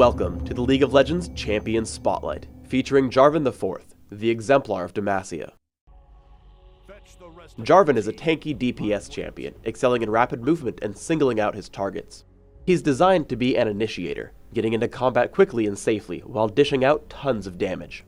Welcome to the League of Legends Champions Spotlight, featuring Jarvan IV, the Exemplar of Demacia. Jarvan is a tanky DPS champion, excelling in rapid movement and singling out his targets. He's designed to be an initiator, getting into combat quickly and safely while dishing out tons of damage.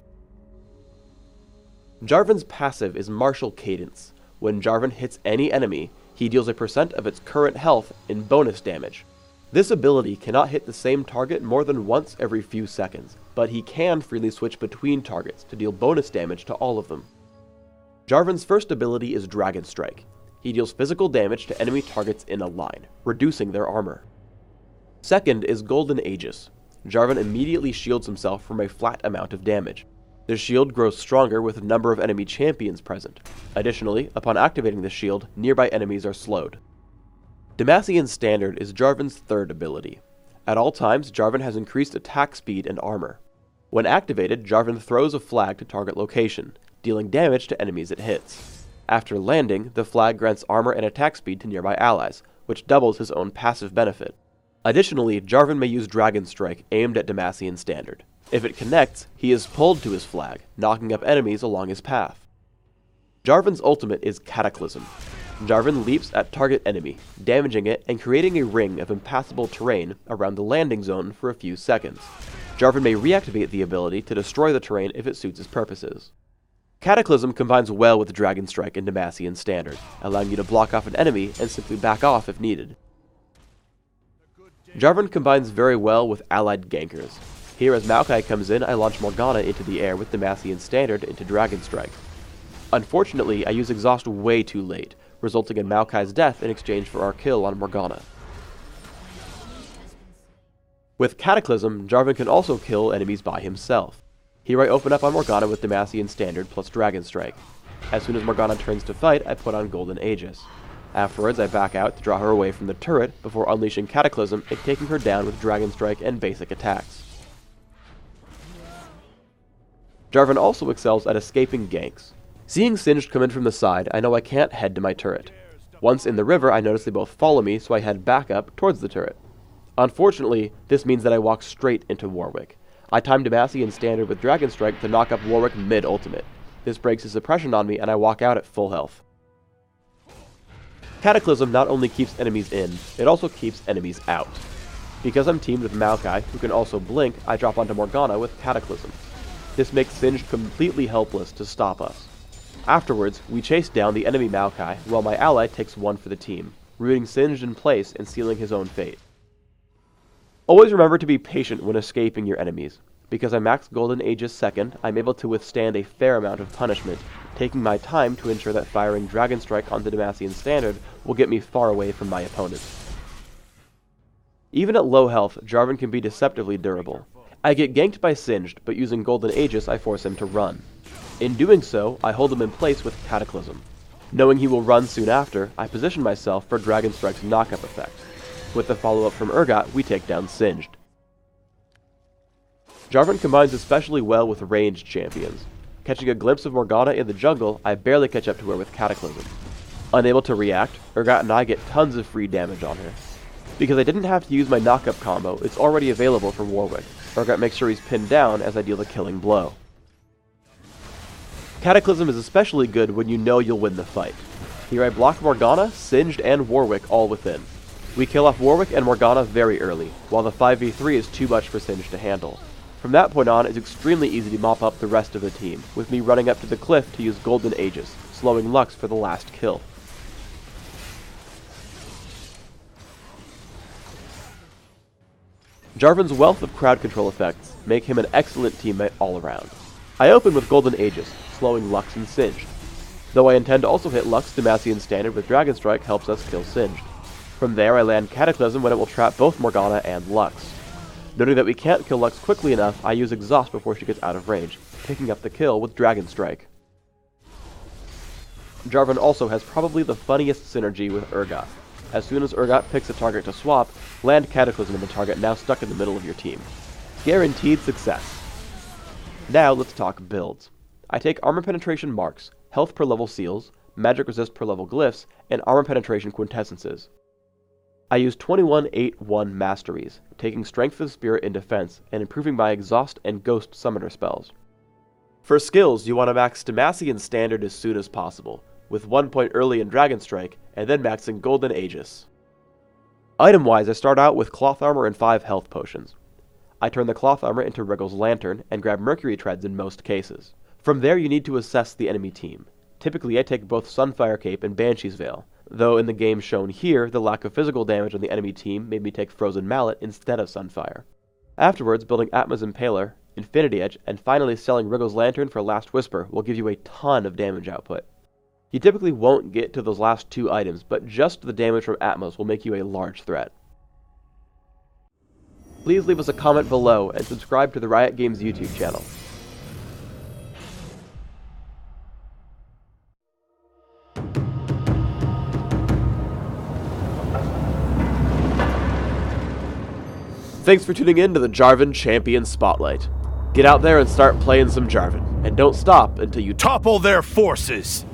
Jarvan's passive is Martial Cadence. When Jarvan hits any enemy, he deals a percent of its current health in bonus damage. This ability cannot hit the same target more than once every few seconds, but he can freely switch between targets to deal bonus damage to all of them. Jarvan's first ability is Dragon Strike. He deals physical damage to enemy targets in a line, reducing their armor. Second is Golden Aegis. Jarvan immediately shields himself from a flat amount of damage. The shield grows stronger with a number of enemy champions present. Additionally, upon activating the shield, nearby enemies are slowed. Demacian Standard is Jarvan's third ability. At all times, Jarvan has increased attack speed and armor. When activated, Jarvan throws a flag to target location, dealing damage to enemies it hits. After landing, the flag grants armor and attack speed to nearby allies, which doubles his own passive benefit. Additionally, Jarvan may use Dragon Strike aimed at Demacian Standard. If it connects, he is pulled to his flag, knocking up enemies along his path. Jarvan's ultimate is Cataclysm. Jarvan leaps at target enemy, damaging it and creating a ring of impassable terrain around the landing zone for a few seconds. Jarvan may reactivate the ability to destroy the terrain if it suits his purposes. Cataclysm combines well with Dragon Strike and Demacian Standard, allowing you to block off an enemy and simply back off if needed. Jarvan combines very well with allied gankers. Here as Maokai comes in, I launch Morgana into the air with Demacian Standard into Dragon Strike. Unfortunately, I use Exhaust way too late, resulting in Maokai's death in exchange for our kill on Morgana. With Cataclysm, Jarvan can also kill enemies by himself. Here I open up on Morgana with Demacian Standard plus Dragon Strike. As soon as Morgana turns to fight, I put on Golden Aegis. Afterwards, I back out to draw her away from the turret before unleashing Cataclysm and taking her down with Dragon Strike and basic attacks. Jarvan also excels at escaping ganks. Seeing Singed come in from the side, I know I can't head to my turret. Once in the river, I notice they both follow me, so I head back up towards the turret. Unfortunately, this means that I walk straight into Warwick. I time Demacian Standard with Dragon Strike to knock up Warwick mid-ultimate. This breaks his suppression on me, and I walk out at full health. Cataclysm not only keeps enemies in, it also keeps enemies out. Because I'm teamed with Maokai, who can also blink, I drop onto Morgana with Cataclysm. This makes Singed completely helpless to stop us. Afterwards, we chase down the enemy Maokai, while my ally takes one for the team, rooting Singed in place and sealing his own fate. Always remember to be patient when escaping your enemies. Because I max Golden Aegis second, I'm able to withstand a fair amount of punishment, taking my time to ensure that firing Dragon Strike onto Demacian Standard will get me far away from my opponent. Even at low health, Jarvan can be deceptively durable. I get ganked by Singed, but using Golden Aegis I force him to run. In doing so, I hold him in place with Cataclysm. Knowing he will run soon after, I position myself for Dragon Strike's knockup effect. With the follow-up from Urgot, we take down Singed. Jarvan combines especially well with ranged champions. Catching a glimpse of Morgana in the jungle, I barely catch up to her with Cataclysm. Unable to react, Urgot and I get tons of free damage on her. Because I didn't have to use my knockup combo, it's already available for Warwick. Urgot makes sure he's pinned down as I deal the killing blow. Cataclysm is especially good when you know you'll win the fight. Here I block Morgana, Singed, and Warwick all within. We kill off Warwick and Morgana very early, while the 5v3 is too much for Singed to handle. From that point on, it's extremely easy to mop up the rest of the team, with me running up to the cliff to use Golden Aegis, slowing Lux for the last kill. Jarvan's wealth of crowd control effects make him an excellent teammate all around. I open with Golden Aegis, slowing Lux and Singed. Though I intend to also hit Lux, Demacian Standard with Dragon Strike helps us kill Singed. From there I land Cataclysm when it will trap both Morgana and Lux. Noting that we can't kill Lux quickly enough, I use Exhaust before she gets out of range, picking up the kill with Dragon Strike. Jarvan also has probably the funniest synergy with Urgot. As soon as Urgot picks a target to swap, land Cataclysm in the target now stuck in the middle of your team. Guaranteed success. Now let's talk builds. I take Armor Penetration Marks, Health per level Seals, Magic Resist per level Glyphs, and Armor Penetration Quintessences. I use 21-8-1 masteries, taking Strength of Spirit in defense and improving my Exhaust and Ghost Summoner spells. For skills, you want to max Demacia in Standard as soon as possible, with 1 point early in Dragon Strike, and then max in Golden Aegis. Item-wise, I start out with Cloth Armor and 5 health potions. I turn the Cloth Armor into Wriggle's Lantern and grab Mercury Treads in most cases. From there you need to assess the enemy team. Typically I take both Sunfire Cape and Banshee's Veil, though in the game shown here, the lack of physical damage on the enemy team made me take Frozen Mallet instead of Sunfire. Afterwards, building Atma's Impaler, Infinity Edge, and finally selling Wriggle's Lantern for Last Whisper will give you a ton of damage output. You typically won't get to those last 2 items, but just the damage from Atmos will make you a large threat. Please leave us a comment below and subscribe to the Riot Games YouTube channel. Thanks for tuning in to the Jarvan Champion Spotlight. Get out there and start playing some Jarvan, and don't stop until you topple their forces!